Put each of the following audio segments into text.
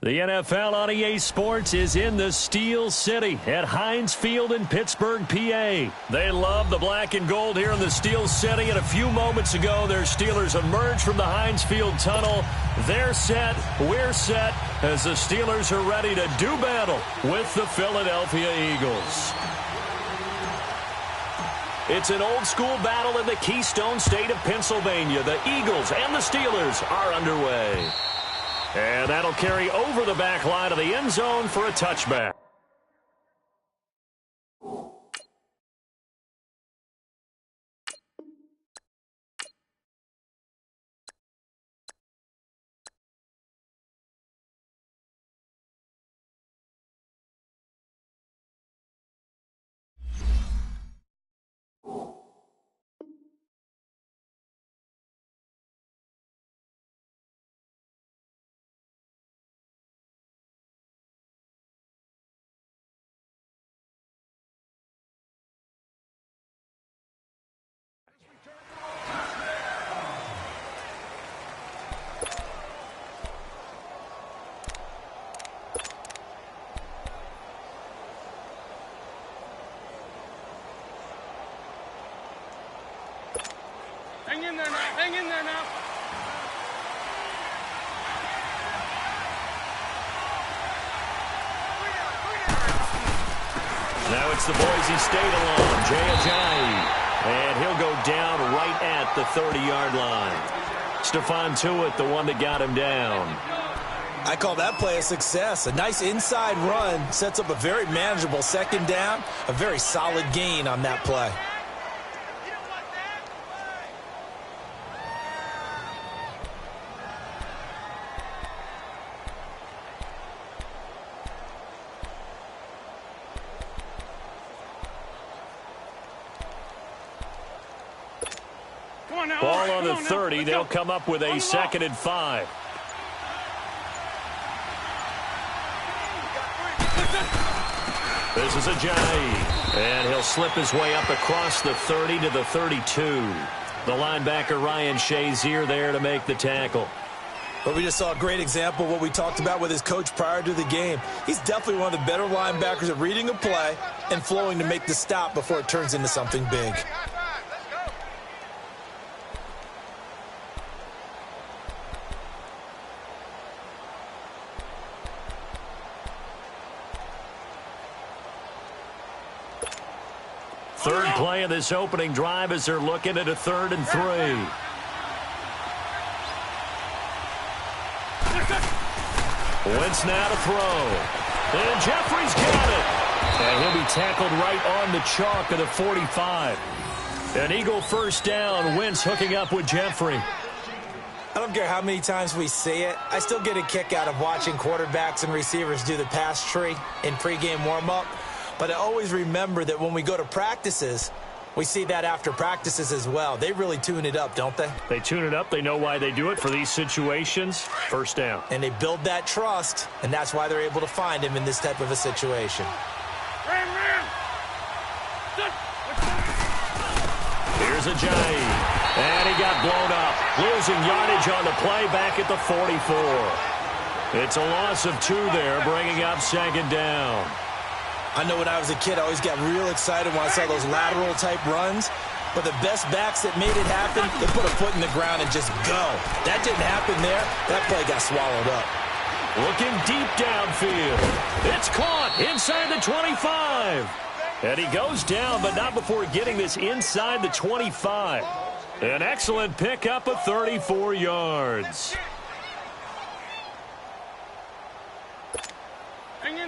The NFL on EA Sports is in the Steel City at Heinz Field in Pittsburgh, PA. They love the black and gold here in the Steel City, and a few moments ago, their Steelers emerged from the Heinz Field tunnel. They're set, we're set, as the Steelers are ready to do battle with the Philadelphia Eagles. It's an old-school battle in the Keystone State of Pennsylvania. The Eagles and the Steelers are underway. And that'll carry over the back line of the end zone for a touchback. Hang in there now. Hang in there now. Now it's the Boise State alum, Jay Ajayi. And he'll go down right at the 30-yard line. Stephon Tuitt, the one that got him down. I call that play a success. A nice inside run sets up a very manageable second down. A very solid gain on that play. Ball on the 30. They'll come up with a 2nd and 5. This is Ajayi. And he'll slip his way up across the 30 to the 32. The linebacker Ryan Shazier there to make the tackle. But we just saw a great example of what we talked about with his coach prior to the game. He's definitely one of the better linebackers at reading a play and flowing to make the stop before it turns into something big. Third play of this opening drive as they're looking at a 3rd and 3. Wentz now to throw. And Jeffrey's got it. And he'll be tackled right on the chalk of the 45. An Eagle first down. Wentz hooking up with Jeffrey. I don't care how many times we say it. I still get a kick out of watching quarterbacks and receivers do the pass tree in pregame warm-up. But I always remember that when we go to practices, we see that after practices as well. They really tune it up, don't they? They tune it up. They know why they do it for these situations. First down. And they build that trust, and that's why they're able to find him in this type of a situation. Here's Ajayi. And he got blown up. Losing yardage on the play back at the 44. It's a loss of 2 there, bringing up 2nd down. I know when I was a kid, I always got real excited when I saw those lateral-type runs. But the best backs that made it happen, they put a foot in the ground and just go. That didn't happen there. That play got swallowed up. Looking deep downfield. It's caught inside the 25. And he goes down, but not before getting this inside the 25. An excellent pickup of 34 yards.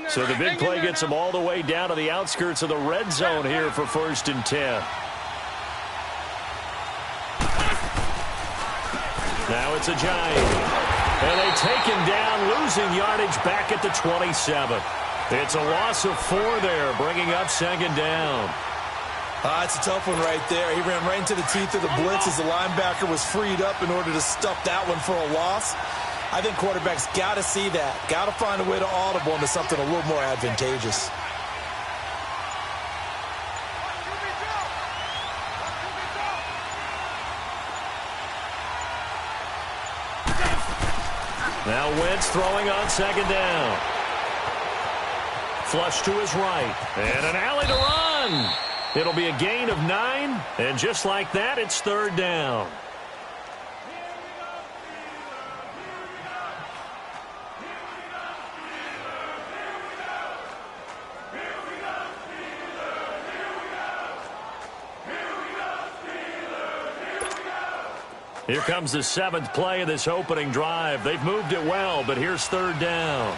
So the big play gets him all the way down to the outskirts of the red zone here for 1st and 10. Now it's Ajayi. And they take him down, losing yardage back at the 27. It's a loss of 4 there, bringing up 2nd down. It's a tough one right there. He ran right into the teeth of the blitz as the linebacker was freed up in order to stuff that one for a loss. I think quarterbacks got to see that. Got to find a way to audible into something a little more advantageous. Now Wentz throwing on second down. Flush to his right. And an alley to run. It'll be a gain of 9. And just like that, it's third down. Here comes the 7th play of this opening drive. They've moved it well, but here's third down.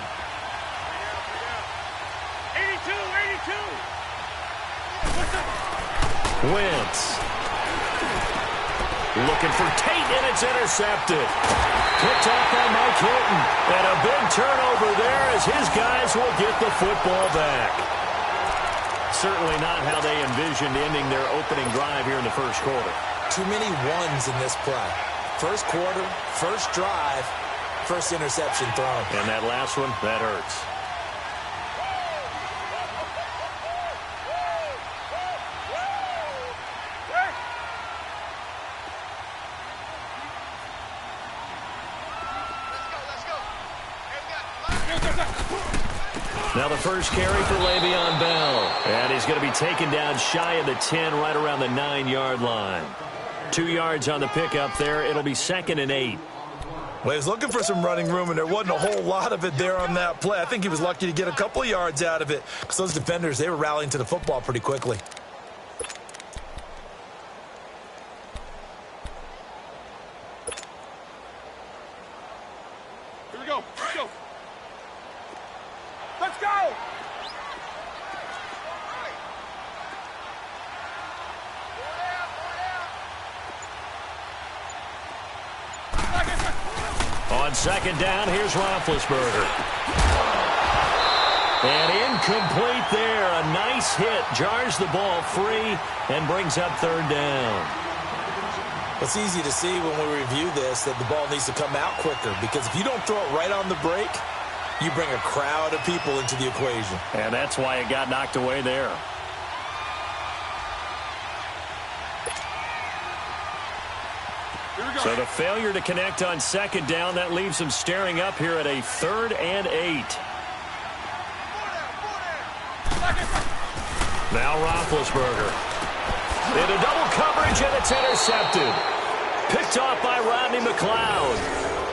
82. Wentz. Looking for Tate, and it's intercepted. Picked off by Mike Hilton. And a big turnover there as his guys will get the football back. Certainly not how they envisioned ending their opening drive here in the first quarter. Too many ones in this play. First quarter, first drive, first interception thrown. And that last one, that hurts. Now the first carry for Le'Veon Bell. And he's going to be taken down shy of the 10, right around the 9-yard line. 2 yards on the pickup there. It'll be 2nd and 8. Well, he was looking for some running room, and there wasn't a whole lot of it there on that play. I think he was lucky to get a couple of yards out of it because those defenders, they were rallying to the football pretty quickly. Here we go. Let's go. Let's go. On second down, here's Roethlisberger. And incomplete there. A nice hit. Jars the ball free and brings up third down. It's easy to see when we review this that the ball needs to come out quicker because if you don't throw it right on the break, you bring a crowd of people into the equation. And that's why it got knocked away there. So the failure to connect on second down, that leaves them staring up here at a 3rd and 8. Now Roethlisberger. Into double coverage, and it's intercepted. Picked off by Rodney McLeod.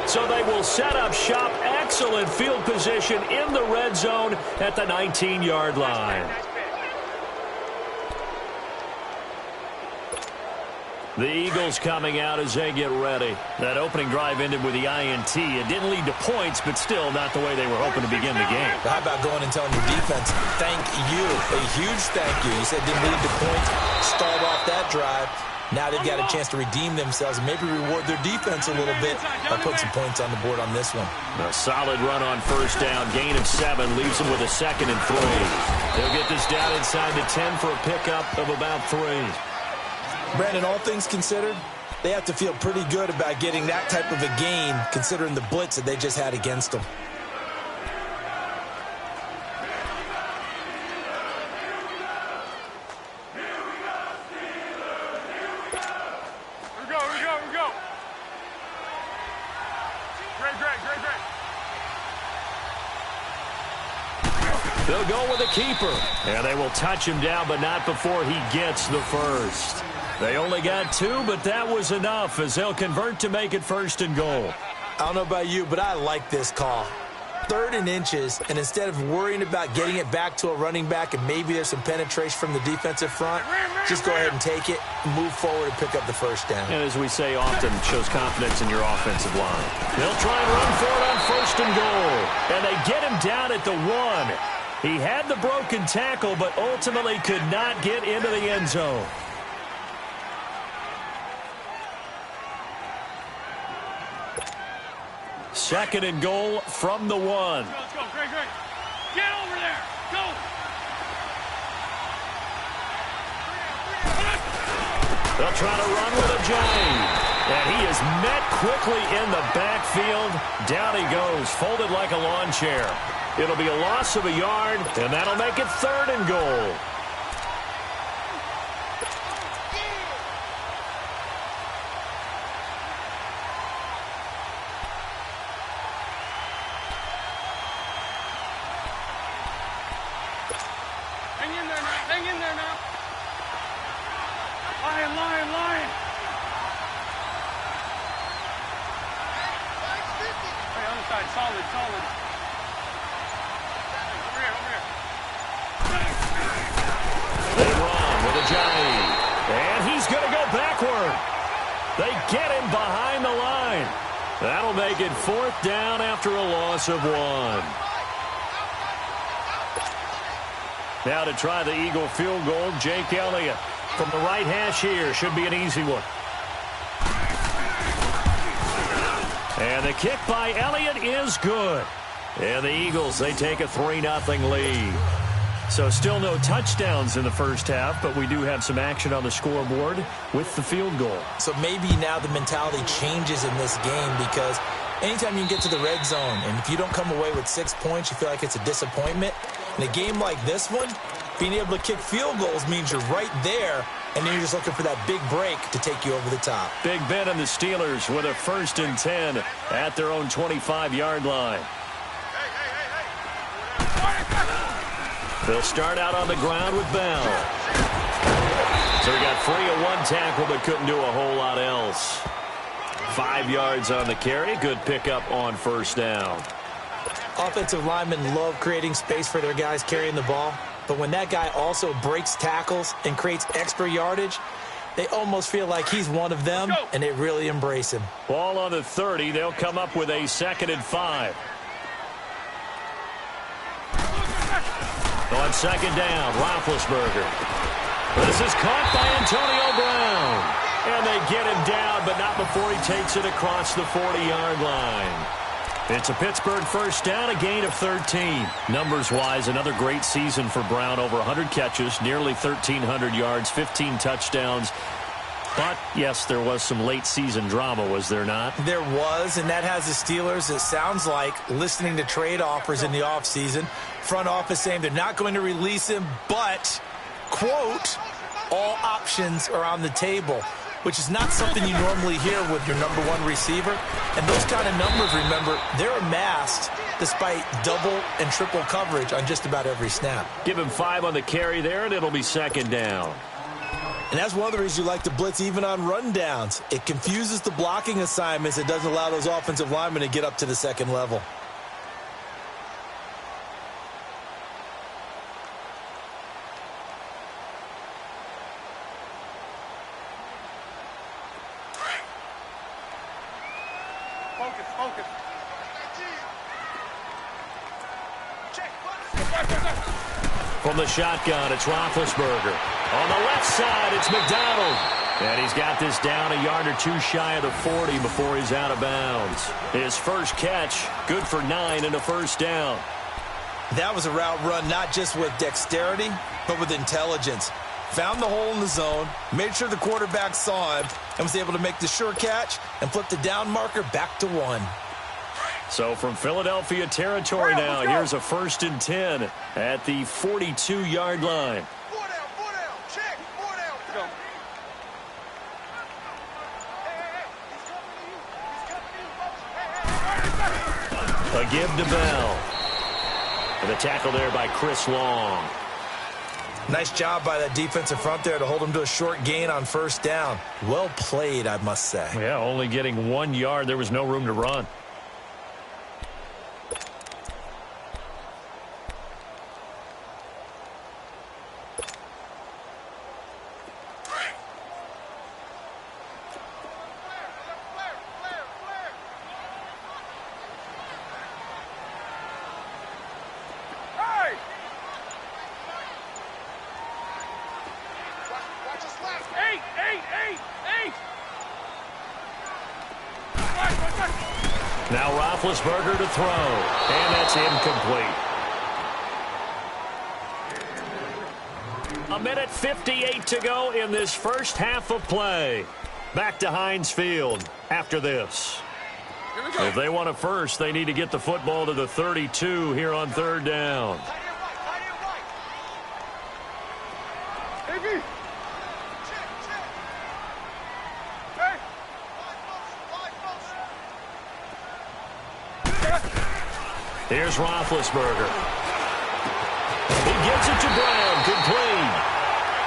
So they will set up shop. Excellent field position in the red zone at the 19-yard line. The Eagles coming out as they get ready. That opening drive ended with the INT. It didn't lead to points, but still not the way they were hoping to begin the game. How about going and telling your defense, thank you, a huge thank you. You said didn't lead to points, stalled off that drive. Now they've got a chance to redeem themselves and maybe reward their defense a little bit by putting some points on the board on this one. A solid run on first down. Gain of 7 leaves them with a 2nd and 3. They'll get this down inside the 10 for a pickup of about 3. Brandon, all things considered, they have to feel pretty good about getting that type of a gain considering the blitz that they just had against them. Here we go. Great. They'll go with a keeper. And they will touch him down, but not before he gets the first. They only got 2, but that was enough as they'll convert to make it 1st and goal. I don't know about you, but I like this call. 3rd and inches, and instead of worrying about getting it back to a running back and maybe there's some penetration from the defensive front, just go ahead and take it, move forward, and pick up the first down. And as we say often, shows confidence in your offensive line. They'll try and run for it on 1st and goal. And they get him down at the 1. He had the broken tackle, but ultimately could not get into the end zone. Second and goal from the 1. Let's go. Great. Get over there. Go. They'll try to run with a giant. And he is met quickly in the backfield. Down he goes, folded like a lawn chair. It'll be a loss of a yard, and that'll make it 3rd and goal. solid, solid. Over here, over here. They run with a Johnny. And he's going to go backward. They get him behind the line. That'll make it 4th down after a loss of 1. Now to try the Eagle field goal, Jake Elliott from the right hash here. Should be an easy one. And the kick by Elliott is good. And the Eagles, they take a 3-0 lead. So still no touchdowns in the first half, but we do have some action on the scoreboard with the field goal. So maybe now the mentality changes in this game, because anytime you can get to the red zone, and if you don't come away with 6 points, you feel like it's a disappointment. In a game like this one, being able to kick field goals means you're right there, and then you're just looking for that big break to take you over the top. Big Ben and the Steelers with a 1st and 10 at their own 25-yard line. They'll start out on the ground with Bell. So he got free of 1 tackle, but couldn't do a whole lot else. 5 yards on the carry. Good pickup on 1st down. Offensive linemen love creating space for their guys carrying the ball, but when that guy also breaks tackles and creates extra yardage, they almost feel like he's one of them, and they really embrace him. Ball on the 30. They'll come up with a 2nd and 5. On 2nd down, Roethlisberger. This is caught by Antonio Brown. And they get him down, but not before he takes it across the 40-yard line. It's a Pittsburgh 1st down, a gain of 13. Numbers-wise, another great season for Brown. Over 100 catches, nearly 1,300 yards, 15 touchdowns. But, yes, there was some late-season drama, was there not? There was, and that has the Steelers, it sounds like, listening to trade offers in the offseason. Front office saying they're not going to release him, but, quote, all options are on the table, which is not something you normally hear with your #1 receiver. And those kind of numbers, remember, they're amassed despite double and triple coverage on just about every snap. Give him 5 on the carry there, and it'll be 2nd down. And that's one of the reasons you like to blitz even on rundowns. It confuses the blocking assignments. It doesn't allow those offensive linemen to get up to the 2nd level. Focus, focus. From the shotgun, it's Roethlisberger. On the left side, it's McDonald. And he's got this down a yard or 2 shy of the 40 before he's out of bounds. His first catch, good for 9 and a 1st down. That was a route run not just with dexterity, but with intelligence. Found the hole in the zone, made sure the quarterback saw him, and was able to make the sure catch and flip the down marker back to 1. So from Philadelphia territory now, here's a 1st and 10 at the 42-yard line. A give to Bell. And the tackle there by Chris Long. Nice job by that defensive front there to hold him to a short gain on 1st down. Well played, I must say. Yeah, only getting 1 yard. There was no room to run. Now Roethlisberger to throw, and that's incomplete. 1:58 to go in this first half of play. Back to Heinz Field after this. If they want a first, they need to get the football to the 32 here on 3rd down. Here's Roethlisberger. He gives it to Brown, complete.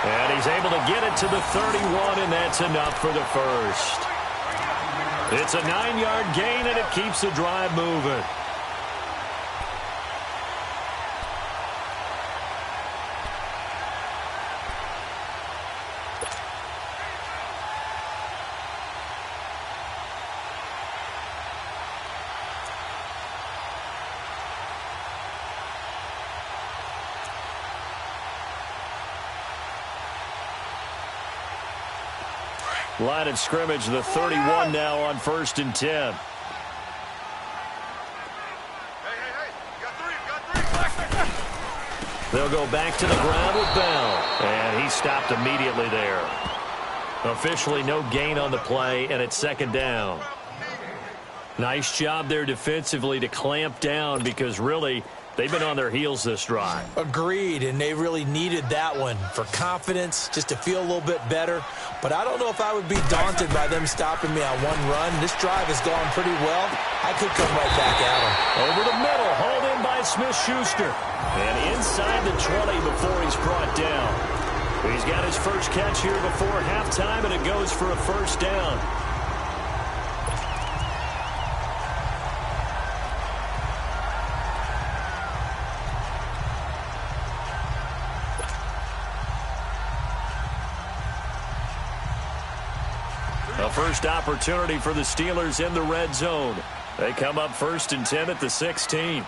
And he's able to get it to the 31, and that's enough for the first. It's a 9-yard gain, and it keeps the drive moving. Line of scrimmage, the 31 now on 1st and 10. They'll go back to the ground with Bell. And he stopped immediately there. Officially no gain on the play, and it's 2nd down. Nice job there defensively to clamp down because really they've been on their heels this drive. Agreed, and they really needed that one for confidence, just to feel a little bit better. But I don't know if I would be daunted by them stopping me on one run. This drive has gone pretty well. I could come right back at them. Over the middle, hauled in by Smith-Schuster. And inside the 20 before he's brought down. He's got his first catch here before halftime, and it goes for a 1st down. A first opportunity for the Steelers in the red zone. They come up 1st and 10 at the 16.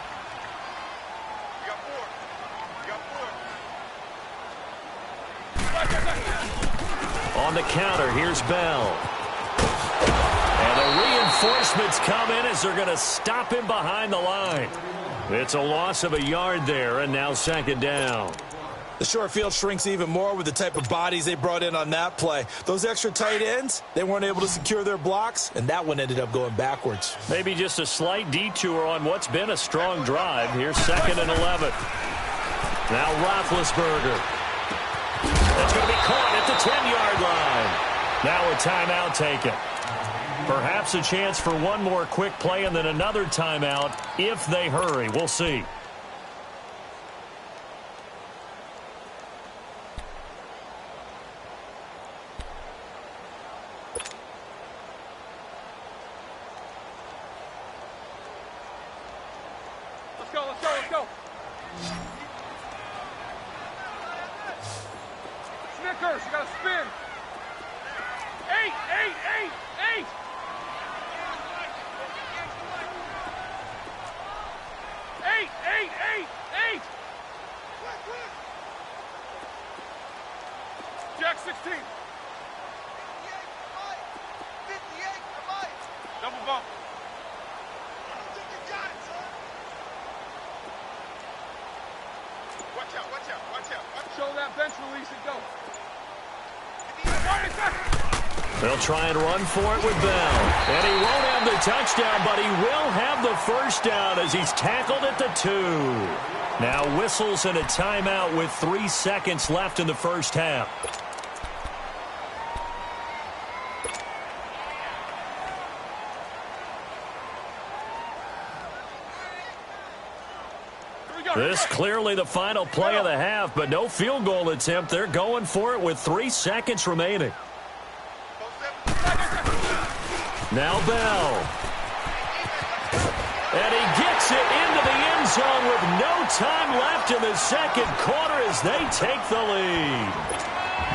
On the counter, here's Bell. And the reinforcements come in as they're going to stop him behind the line. It's a loss of a yard there, and now 2nd down. The short field shrinks even more with the type of bodies they brought in on that play. Those extra tight ends, they weren't able to secure their blocks, and that one ended up going backwards. Maybe just a slight detour on what's been a strong drive. Here's 2nd and 11. Now Roethlisberger. That's going to be caught at the 10-yard line. Now a timeout taken. Perhaps a chance for one more quick play and then another timeout if they hurry. We'll see. Let's go. Snickers, you gotta spin. 8. 8. Jack 16. 58, double bump. Show that bench release and go. They'll try and run for it with Bell. And he won't have the touchdown, but he will have the 1st down as he's tackled at the 2. Now whistles and a timeout with 3 seconds left in the 1st half. This clearly the final play of the half, but no field goal attempt. They're going for it with 3 seconds remaining. Now Bell. And he gets it into the end zone with no time left in the 2nd quarter as they take the lead.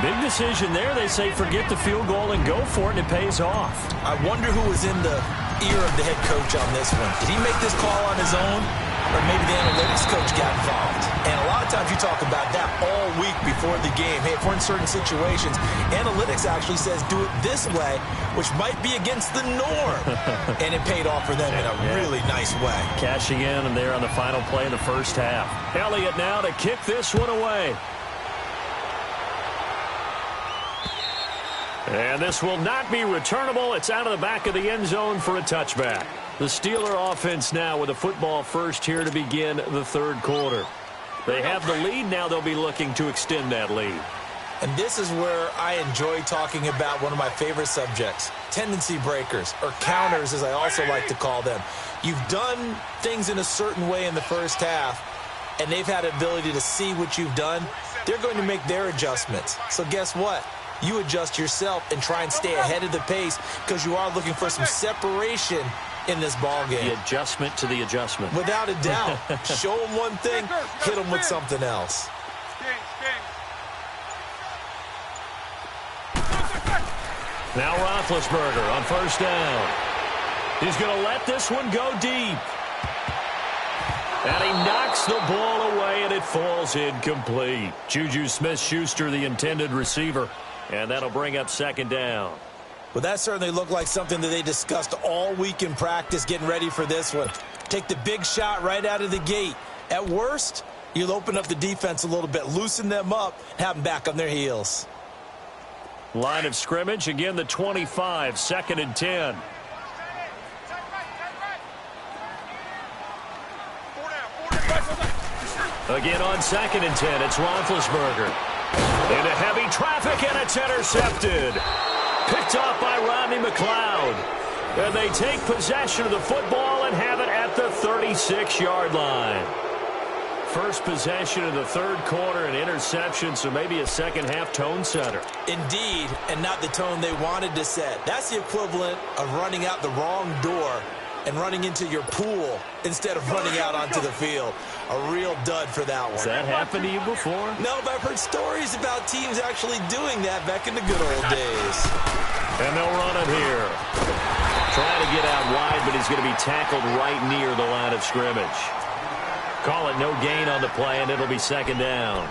Big decision there. They say forget the field goal and go for it, and it pays off. I wonder who was in the ear of the head coach on this one. Did he make this call on his own? Or maybe the analytics coach got involved. And a lot of times you talk about that all week before the game. Hey, if we're in certain situations, analytics actually says do it this way, which might be against the norm. And it paid off for them in a really nice way. Cashing in and there on the final play of the 1st half. Elliott now to kick this one away. And this will not be returnable. It's out of the back of the end zone for a touchback. The Steeler offense now with a football first here to begin the 3rd quarter. They have the lead. Now they'll be looking to extend that lead. And this is where I enjoy talking about one of my favorite subjects, tendency breakers, or counters as I also like to call them. You've done things in a certain way in the 1st half, and they've had the ability to see what you've done. They're going to make their adjustments. So guess what? You adjust yourself and try and stay ahead of the pace because you are looking for some separation in this ball game. The adjustment to the adjustment. Without a doubt. Show them one thing, hit them with something else. Now Roethlisberger on 1st down. He's going to let this one go deep. And he knocks the ball away, and it falls incomplete. Juju Smith-Schuster, the intended receiver. And that'll bring up 2nd down. Well, that certainly looked like something that they discussed all week in practice getting ready for this one. Take the big shot right out of the gate. At worst, you'll open up the defense a little bit, loosen them up, have them back on their heels. Line of scrimmage, again the 25, 2nd and 10. Again on 2nd and 10, it's Roethlisberger. Into heavy traffic, and it's intercepted. Picked off by Rodney McLeod. And they take possession of the football and have it at the 36-yard line. First possession of the third quarter, an interception, so maybe a second-half tone setter. Indeed, and not the tone they wanted to set. That's the equivalent of running out the wrong door and running into your pool instead of running out onto the field. A real dud for that one. Has that happened to you before? No, but I've heard stories about teams actually doing that back in the good old days. And they'll run it here. Trying to get out wide, but he's going to be tackled right near the line of scrimmage. Call it no gain on the play, and it'll be 2nd down.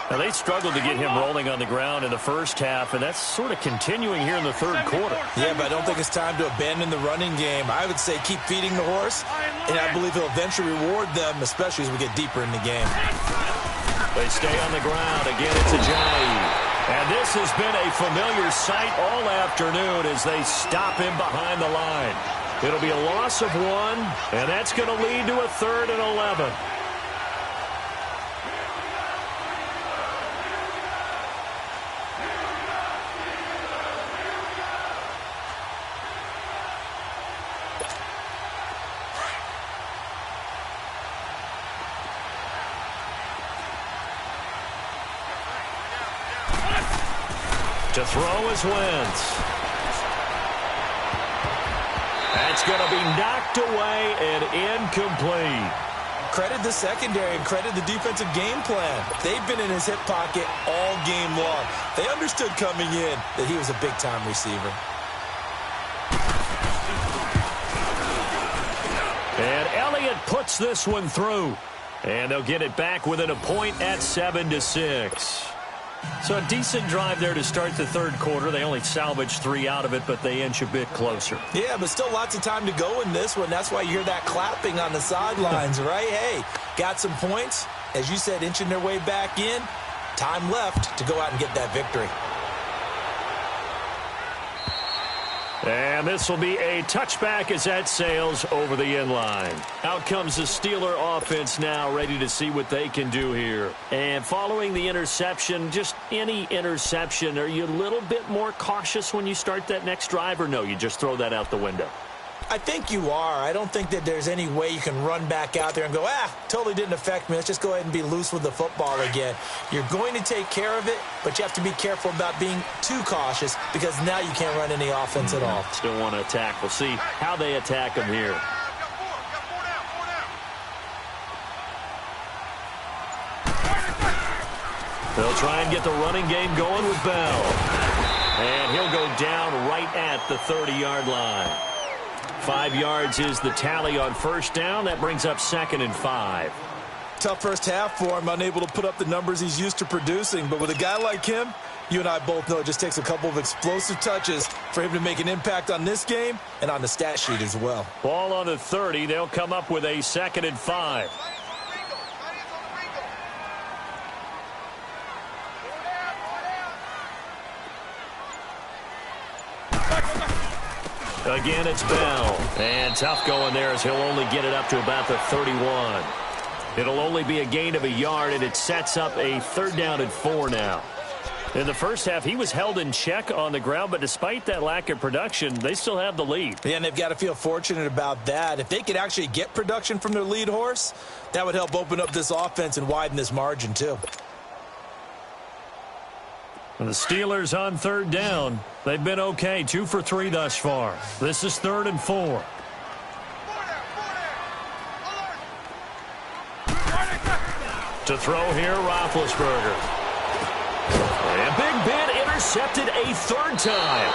Now, they struggled to get him rolling on the ground in the first half, and that's sort of continuing here in the third quarter. Yeah, but I don't think it's time to abandon the running game. I would say keep feeding the horse, and I believe he'll eventually reward them, especially as we get deeper in the game. They stay on the ground. Again, it's Ajayi. And this has been a familiar sight all afternoon as they stop him behind the line. It'll be a loss of 1, and that's going to lead to a 3rd and 11. To throw is Wentz. That's going to be knocked away and incomplete. Credit the secondary and credit the defensive game plan. They've been in his hip pocket all game long. They understood coming in that he was a big-time receiver. And Elliott puts this one through. And they'll get it back within a point at 7-6. So a decent drive there to start the third quarter. They only salvaged 3 out of it, but they inch a bit closer. Yeah, but still lots of time to go in this one. That's why you hear that clapping on the sidelines, right? Hey, got some points. As you said, inching their way back in. Time left to go out and get that victory. And this will be a touchback as that sails over the end line. Out comes the Steeler offense now, ready to see what they can do here. And following the interception, just any interception, are you a little bit more cautious when you start that next drive, or no, you just throw that out the window? I think you are. I don't think that there's any way you can run back out there and go, totally didn't affect me. Let's just go ahead and be loose with the football again. You're going to take care of it, but you have to be careful about being too cautious because now you can't run any offense at all. Still want to attack. We'll see how they attack them here. They'll try and get the running game going with Bell. And he'll go down right at the 30-yard line. 5 yards is the tally on first down. That brings up 2nd and 5. Tough first half for him, unable to put up the numbers he's used to producing. But with a guy like him, you and I both know it just takes a couple of explosive touches for him to make an impact on this game and on the stat sheet as well. Ball on the 30. They'll come up with a 2nd and 5. Again, it's Bell. And tough going there as he'll only get it up to about the 31. It'll only be a gain of a yard, and it sets up a 3rd down and 4 now. In the first half, he was held in check on the ground, but despite that lack of production, they still have the lead. Yeah, and they've got to feel fortunate about that. If they could actually get production from their lead horse, that would help open up this offense and widen this margin too. The Steelers on 3rd down. They've been okay, 2 for 3 thus far. This is 3rd and 4. To throw here, Roethlisberger. And Big Ben intercepted a 3rd time.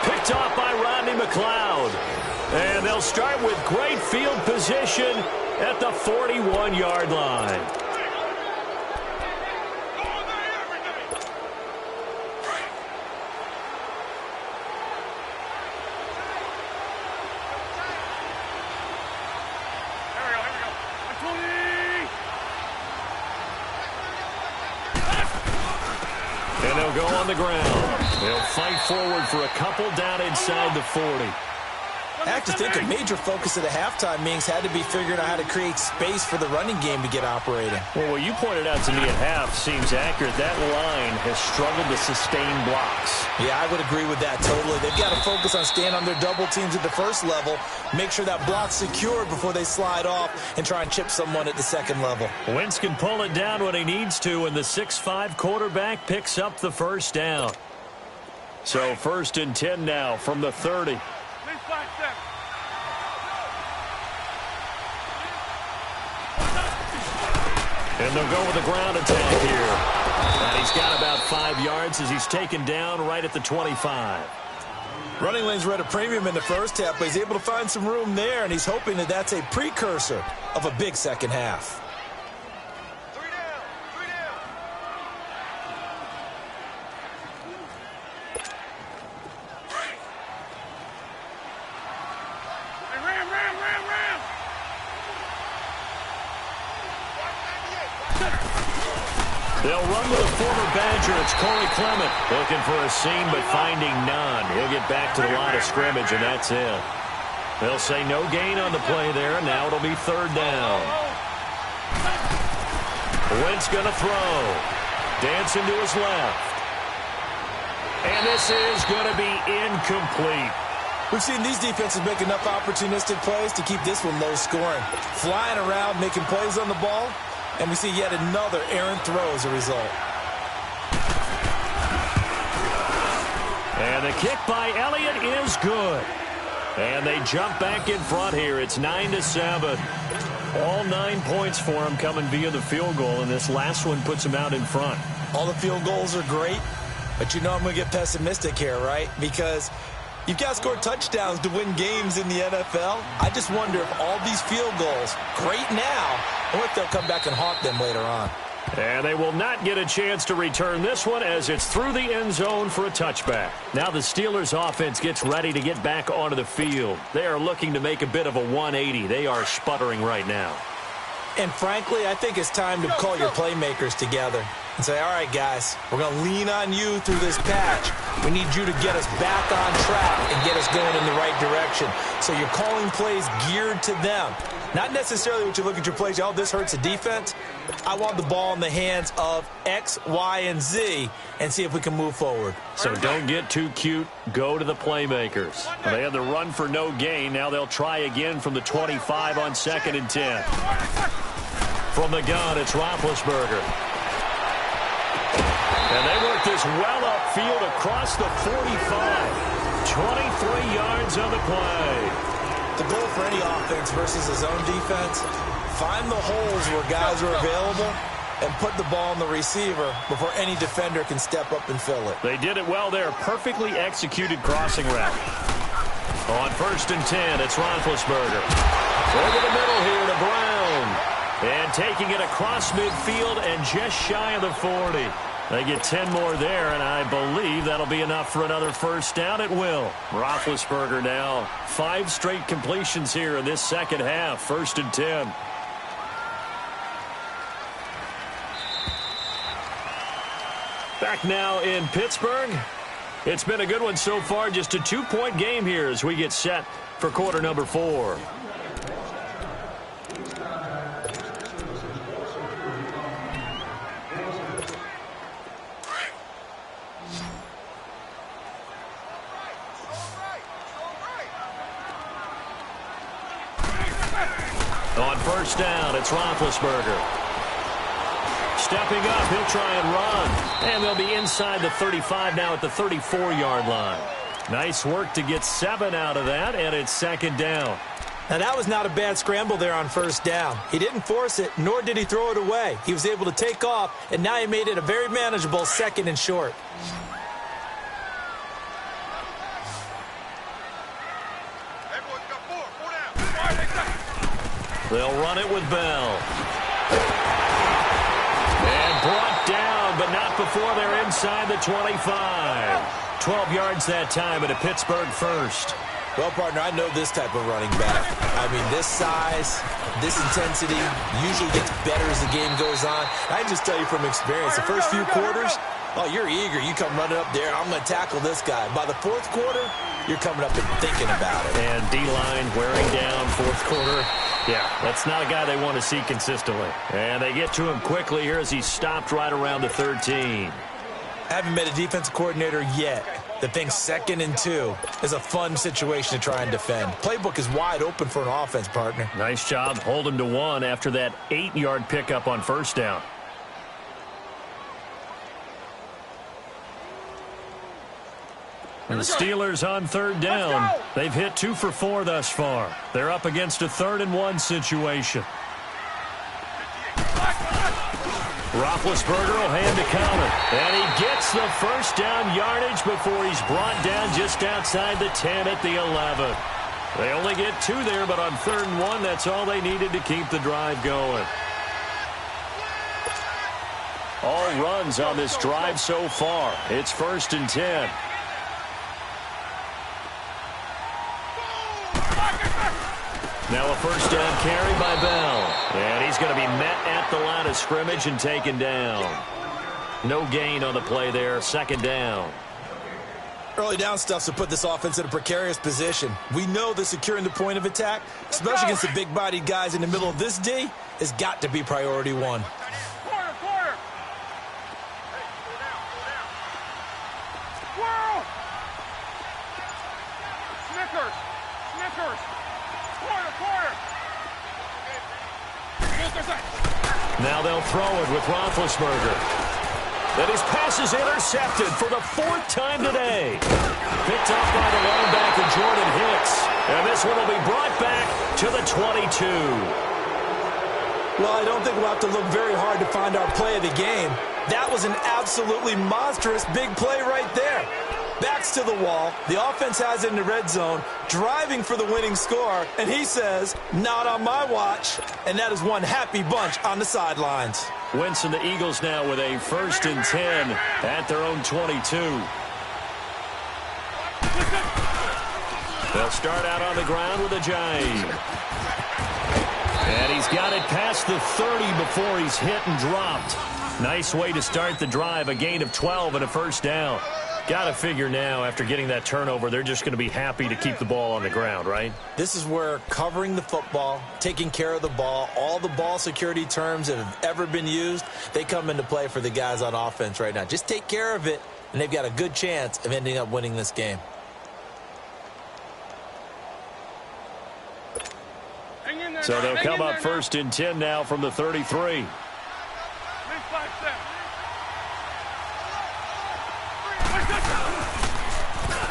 Picked off by Rodney McLeod. And they'll start with great field position at the 41-yard line. on the ground. They'll fight forward for a couple down inside the 40. I have to think a major focus of the halftime meetings had to be figuring out how to create space for the running game to get operating. Well, what you pointed out to me at half seems accurate. That line has struggled to sustain blocks. Yeah, I would agree with that totally. They've got to focus on staying on their double teams at the first level, make sure that block's secured before they slide off and try and chip someone at the second level. Wentz can pull it down when he needs to, and the 6'5" quarterback picks up the first down. So 1st and 10 now from the 30. And they'll go with a ground attack here. And he's got about 5 yards as he's taken down right at the 25. Running lanes were at a premium in the first half, but he's able to find some room there, and he's hoping that that's a precursor of a big second half. They'll run with a former Badger. It's Corey Clement looking for a seam but finding none. He'll get back to the line of scrimmage, and that's it. They'll say no gain on the play there, and now it'll be 3rd down. Wentz going to throw. Dancing to his left. And this is going to be incomplete. We've seen these defenses make enough opportunistic plays to keep this one low scoring. Flying around, making plays on the ball. And we see yet another errant throw as a result. And the kick by Elliott is good. And they jump back in front here. It's 9-7. All 9 points for them coming via the field goal, and this last one puts them out in front. All the field goals are great, but you know I'm going to get pessimistic here, right? Because you've got to score touchdowns to win games in the NFL. I just wonder if all these field goals, great now, or if they'll come back and haunt them later on. And they will not get a chance to return this one as it's through the end zone for a touchback. Now the Steelers offense gets ready to get back onto the field. They are looking to make a bit of a 180. They are sputtering right now. And frankly, I think it's time to call your playmakers together and say, all right, guys, we're going to lean on you through this patch. We need you to get us back on track and get us going in the right direction. So you're calling plays geared to them. Not necessarily what you look at your plays, oh, this hurts the defense. I want the ball in the hands of X, Y, and Z and see if we can move forward. So don't get too cute. Go to the playmakers. They had the run for no gain. Now they'll try again from the 25 on 2nd and 10. From the gun, it's Roethlisberger. And they work this well upfield across the 45. 23 yards on the play. The goal for any offense versus his own defense, find the holes where guys are available and put the ball on the receiver before any defender can step up and fill it. They did it well there. Perfectly executed crossing route. On 1st and 10, it's Roethlisberger. Over the middle here to Brown. And taking it across midfield and just shy of the 40. They get 10 more there, and I believe that'll be enough for another first down. It will. Roethlisberger now. 5 straight completions here in this second half. 1st and 10. Back now in Pittsburgh. It's been a good one so far. Just a 2-point game here as we get set for quarter number 4. On 1st down, it's Roethlisberger. Stepping up, he'll try and run. And they'll be inside the 35 now at the 34-yard line. Nice work to get 7 out of that, and it's 2nd down. Now, that was not a bad scramble there on 1st down. He didn't force it, nor did he throw it away. He was able to take off, and now he made it a very manageable 2nd and short. They'll run it with Bell. And brought down, but not before they're inside the 25. 12 yards that time at a Pittsburgh first. Well, partner, I know this type of running back. I mean, this size, this intensity usually gets better as the game goes on. I just tell you from experience, the first few quarters, Oh, you're eager. You come running up there. I'm going to tackle this guy. By the fourth quarter, you're coming up and thinking about it. And D-line wearing down fourth quarter. Yeah, that's not a guy they want to see consistently. And they get to him quickly here as he's stopped right around the 13. Haven't met a defensive coordinator yet that thinks 2nd and 2 is a fun situation to try and defend. Playbook is wide open for an offense, partner. Nice job holding to 1 after that 8-yard pickup on first down. And the Steelers on 3rd down. They've hit 2 for 4 thus far. They're up against a 3rd and 1 situation. Roethlisberger will hand to Common. And he gets the first down yardage before he's brought down just outside the 10 at the 11. They only get 2 there, but on 3rd and 1, that's all they needed to keep the drive going. All runs on this drive so far. It's 1st and 10. Now a first down carry by Bell. And he's going to be met at the line of scrimmage and taken down. No gain on the play there. 2nd down. Early down stuff's to put this offense in a precarious position. We know that securing the point of attack, especially against the big-bodied guys in the middle of this D, has got to be priority 1. Quarter. Squirrel. Snickers. Quarter. Now they'll throw it with Roethlisberger. And his pass is intercepted for the 4th time today. Picked off by the linebacker Jordan Hicks. And this one will be brought back to the 22. Well, I don't think we'll have to look very hard to find our play of the game. That was an absolutely monstrous big play right there. Backs to the wall. The offense has it in the red zone, driving for the winning score. And he says, not on my watch. And that is one happy bunch on the sidelines. Wentz and the Eagles now with a 1st and 10 at their own 22. They'll start out on the ground with a jive. And he's got it past the 30 before he's hit and dropped. Nice way to start the drive, a gain of 12 and a first down. Got to figure now, after getting that turnover, they're just going to be happy to keep the ball on the ground, right? This is where covering the football, taking care of the ball, all the ball security terms that have ever been used, they come into play for the guys on offense right now. Just take care of it, and they've got a good chance of ending up winning this game. So they'll come up 1st and 10 now from the 33.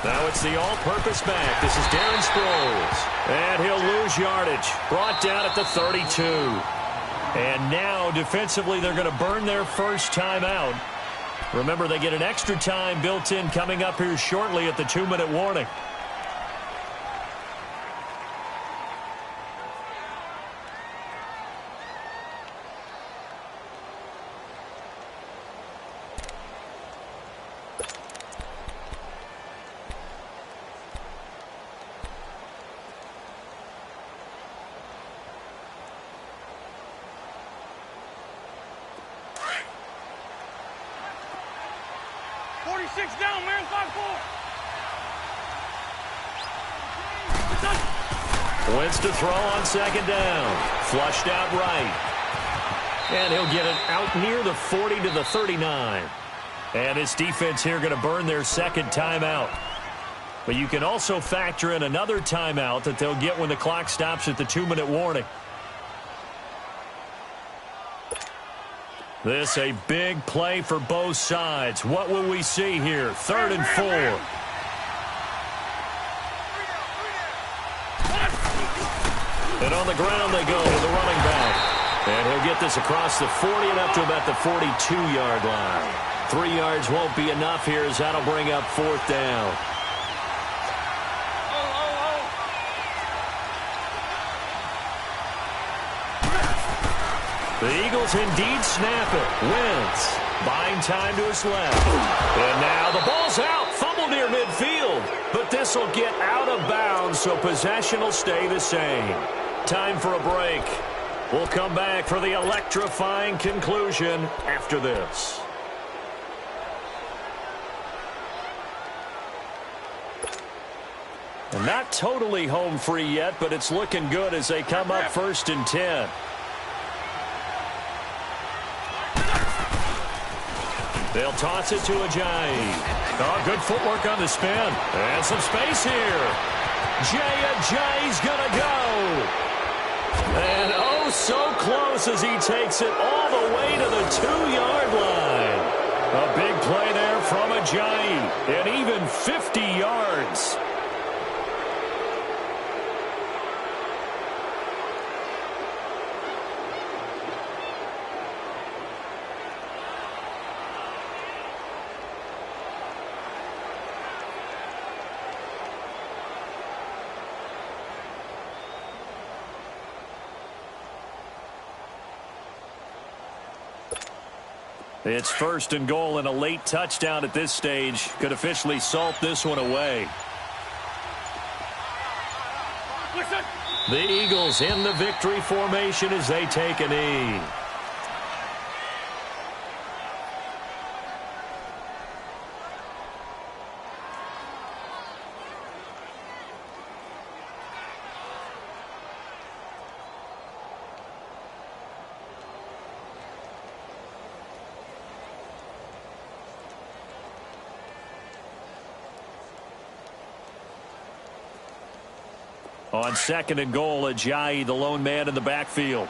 Now it's the all-purpose back. This is Darren Sproles. And he'll lose yardage. Brought down at the 32. And now, defensively, they're going to burn their first timeout. Remember, they get an extra time built in coming up here shortly at the 2-minute warning. Down, man, 5-4. Wentz to throw on 2nd down. Flushed out right. And he'll get it out near the 40 to the 39. And this defense here going to burn their 2nd timeout. But you can also factor in another timeout that they'll get when the clock stops at the 2-minute warning. This a big play for both sides. What will we see here? 3rd and 4. And on the ground they go to the running back. And he'll get this across the 40 and up to about the 42-yard line. 3 yards won't be enough here as that'll bring up 4th down. The Eagles indeed snap it. Wentz buying time to his left. And now the ball's out. Fumble near midfield. But this will get out of bounds, so possession will stay the same. Time for a break. We'll come back for the electrifying conclusion after this. Not totally home free yet, but it's looking good as they come up 1st and 10. They'll toss it to Ajayi. Oh, good footwork on the spin. And some space here. Ajayi's going to go. And oh, so close as he takes it all the way to the 2-yard line. A big play there from Ajayi. And even 50 yards. It's 1st and goal and a late touchdown at this stage. Could officially salt this one away. The Eagles in the victory formation as they take a knee. On 2nd and goal, Ajayi, the lone man in the backfield.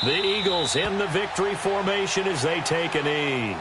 The Eagles in the victory formation as they take a knee.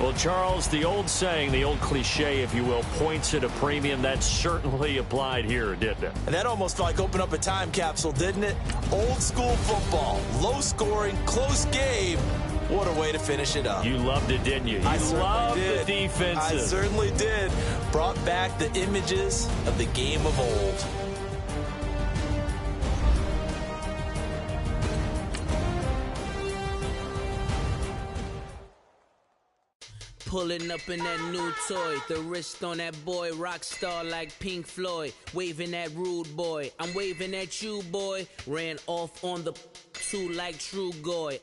Well, Charles, the old saying, the old cliche, if you will, points at a premium, that certainly applied here, didn't it? And that almost like opened up a time capsule, didn't it? Old school football, low scoring, close game. What a way to finish it up. You loved it, didn't you? You loved the defenses. I certainly did. Brought back the images of the game of old. Pulling up in that new toy, the wrist on that boy, rock star like Pink Floyd, waving at rude boy, I'm waving at you boy, ran off on the two like True Goy.